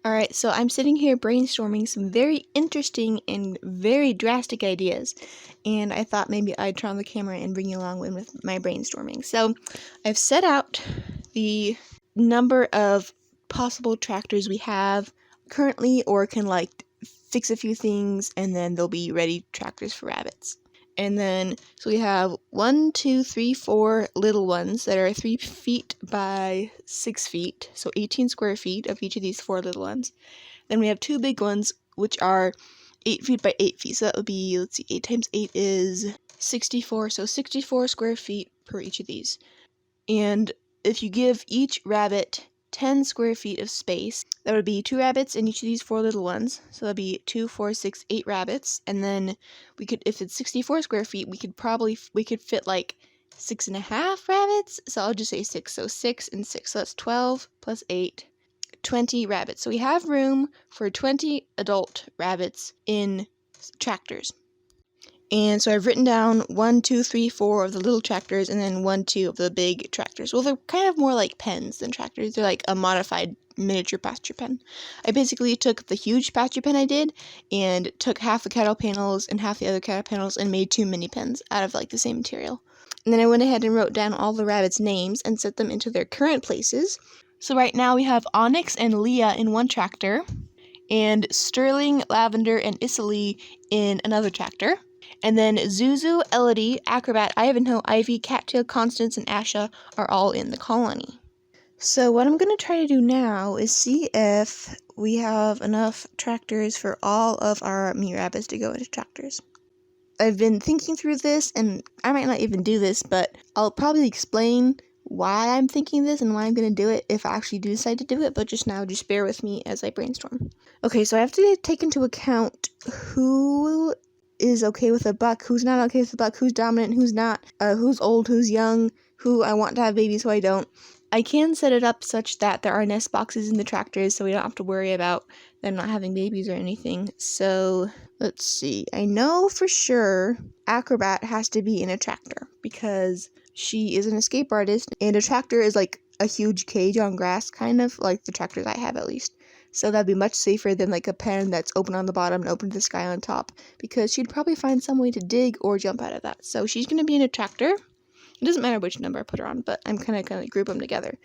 Alright, so I'm sitting here brainstorming some very interesting and very drastic ideas, and I thought maybe I'd turn on the camera and bring you along with my brainstorming. So, I've set out the number of possible tractors we have currently, or can fix a few things, and then they'll be ready tractors for rabbits. And then, so we have 1, 2, 3, 4 little ones that are 3 feet by 6 feet, so 18 square feet of each of these 4 little ones. Then we have 2 big ones, which are 8 feet by 8 feet, so that would be, 8 times 8 is 64, so 64 square feet per each of these. And if you give each rabbit 10 square feet of space, that would be 2 rabbits in each of these 4 little ones. So that'd be 2, 4, 6, 8 rabbits. And then we could, if it's 64 square feet, we could fit 6.5 rabbits. So I'll just say 6. So 6 and 6. So that's 12 plus 8, 20 rabbits. So we have room for 20 adult rabbits in tractors. And so I've written down 1, 2, 3, 4 of the little tractors, and then 1, 2 of the big tractors. Well, they're kind of more like pens than tractors. They're like a modified miniature pasture pen. I basically took the huge pasture pen I did, and took half the cattle panels and half the other cattle panels, and made 2 mini pens out of the same material. And then I went ahead and wrote down all the rabbits' names and set them into their current places. So right now we have Onyx and Leah in one tractor, and Sterling, Lavender, and Icily in another tractor. And then Zuzu, Elodie, Acrobat, Ivanhoe, Ivy, Cattail, Constance, and Asha are all in the colony. So what I'm going to try to do now is see if we have enough tractors for all of our meat rabbits to go into tractors. I've been thinking through this, and I might not even do this, but I'll probably explain why I'm thinking this and why I'm going to do it if I actually do decide to do it, but just bear with me as I brainstorm. Okay, so I have to take into account who is okay with a buck, who's not okay with a buck, who's dominant, who's not, who's old, who's young, who I want to have babies, who I don't. I can set it up such that there are nest boxes in the tractors, so we don't have to worry about them not having babies or anything. So, let's see. I know for sure Acrobat has to be in a tractor, because she is an escape artist, and a tractor is like a huge cage on grass, kind of like the tractors I have at least. So that'd be much safer than a pen that's open on the bottom and open to the sky on top, because she'd probably find some way to dig or jump out of that. So she's going to be in a tractor. It doesn't matter which number I put her on, but I'm kind of group them together.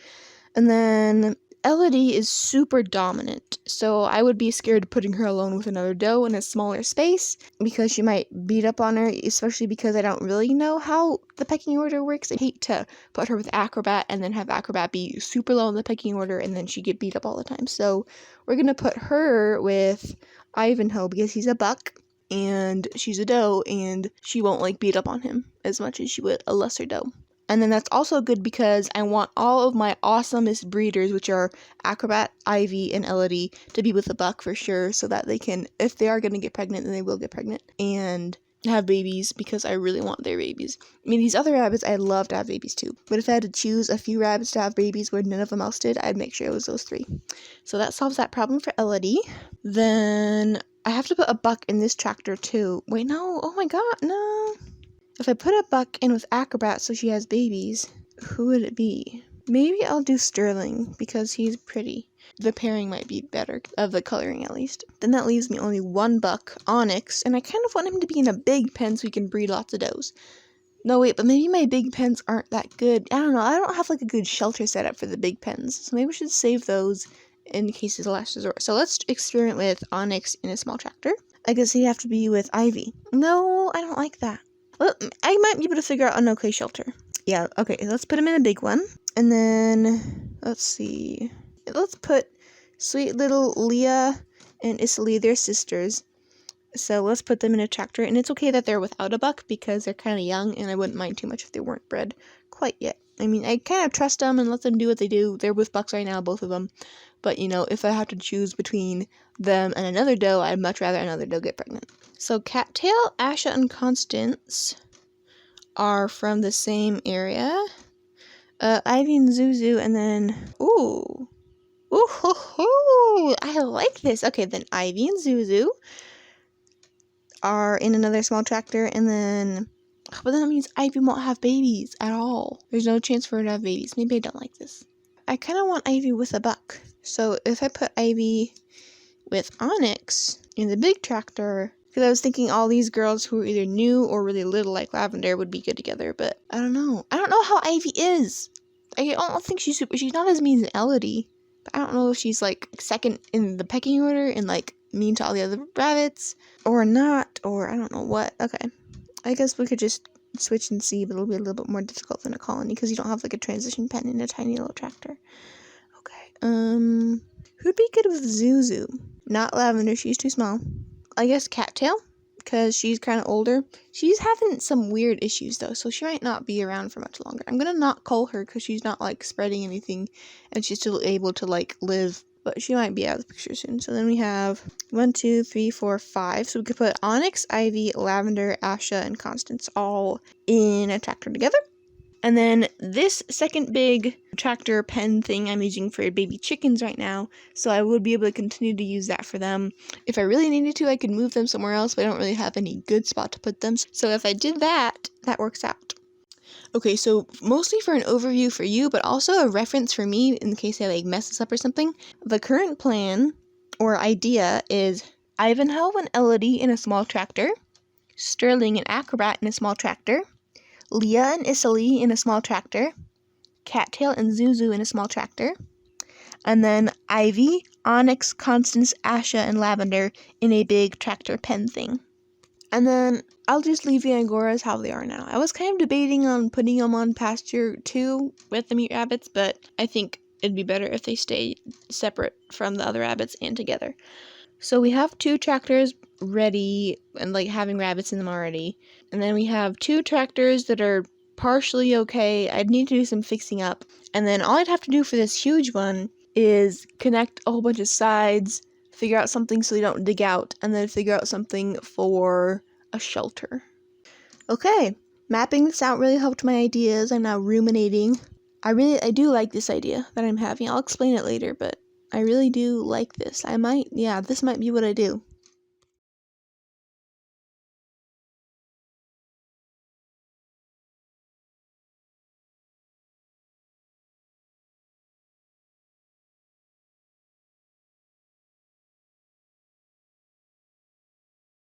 And then Elodie is super dominant, so I would be scared putting her alone with another doe in a smaller space, because she might beat up on her, especially because I don't really know how the pecking order works. I hate to put her with Acrobat and then have Acrobat be super low in the pecking order and then she get beat up all the time. So we're going to put her with Ivanhoe, because he's a buck and she's a doe, and she won't beat up on him as much as she would a lesser doe. And then that's also good because I want all of my awesomest breeders, which are Acrobat, Ivy, and Elodie, to be with the buck for sure, so that they can, if they are going to get pregnant, then they will get pregnant and have babies, because I really want their babies. I mean, these other rabbits, I'd love to have babies too, but if I had to choose a few rabbits to have babies where none of them else did, I'd make sure it was those 3. So that solves that problem for Elodie. Then I have to put a buck in this tractor too. Wait, no, oh my god, no. If I put a buck in with Acrobat so she has babies, who would it be? Maybe I'll do Sterling, because he's pretty. The pairing might be better, of the coloring at least. Then that leaves me only 1 buck, Onyx, and I kind of want him to be in a big pen so he can breed lots of does. No, wait, but maybe my big pens aren't that good. I don't know, I don't have a good shelter set up for the big pens, so maybe we should save those in case of the last resort. So let's experiment with Onyx in a small tractor. I guess he'd have to be with Ivy. No, I don't like that. Well, I might be able to figure out an okay shelter. Yeah, okay, let's put him in a big one. And then, let's see. Let's put sweet little Leah and Icily, they're sisters. So let's put them in a tractor. And it's okay that they're without a buck, because they're kind of young, and I wouldn't mind too much if they weren't bred quite yet. I mean, I kind of trust them and let them do what they do. They're with bucks right now, both of them. But, if I have to choose between them and another doe, I'd much rather another doe get pregnant. So Cattail, Asha, and Constance are from the same area. Ivy and Zuzu, and then, ooh, I like this. Okay, then Ivy and Zuzu are in another small tractor, and then, but then that means Ivy won't have babies at all. There's no chance for her to have babies. Maybe I don't like this. I kind of want Ivy with a buck. So if I put Ivy with Onyx in the big tractor, because I was thinking all these girls who are either new or really little like Lavender would be good together, but I don't know. I don't know how Ivy is. I don't think she's not as mean as Elodie, but I don't know if she's like second in the pecking order and like mean to all the other rabbits or not, or I don't know what. Okay, I guess we could just switch and see, but it'll be a little bit more difficult than a colony because you don't have like a transition pen in a tiny little tractor. Okay, who'd be good with Zuzu? Not Lavender, she's too small. I guess Cattail, because she's kind of older. She's having some weird issues though, so she might not be around for much longer. I'm gonna not cull her because she's not like spreading anything and she's still able to like live, but she might be out of the picture soon. So then we have 1, 2, 3, 4, 5. So we could put Onyx, Ivy, Lavender, Asha, and Constance all in a tractor together. And then this second big tractor pen thing I'm using for baby chickens right now, so I would be able to continue to use that for them. If I really needed to, I could move them somewhere else, but I don't really have any good spot to put them. So if I did that, that works out. Okay, so mostly for an overview for you, but also a reference for me in case I like mess this up or something. The current plan or idea is Ivanhoe and Elodie in a small tractor, Sterling and Acrobat in a small tractor, Leah and Isaly in a small tractor, Cattail and Zuzu in a small tractor, and then Ivy, Onyx, Constance, Asha, and Lavender in a big tractor pen thing. And then I'll just leave the Angoras how they are now. I was kind of debating on putting them on pasture too with the mute rabbits, but I think it'd be better if they stay separate from the other rabbits and together. So we have 2 tractors ready and like having rabbits in them already. And then we have 2 tractors that are partially okay. I'd need to do some fixing up. And then all I'd have to do for this huge one is connect a whole bunch of sides, figure out something so they don't dig out, and then figure out something for a shelter. Okay, mapping this out really helped my ideas. I'm now ruminating. I do like this idea that I'm having. I'll explain it later, but I really do like this. This might be what I do.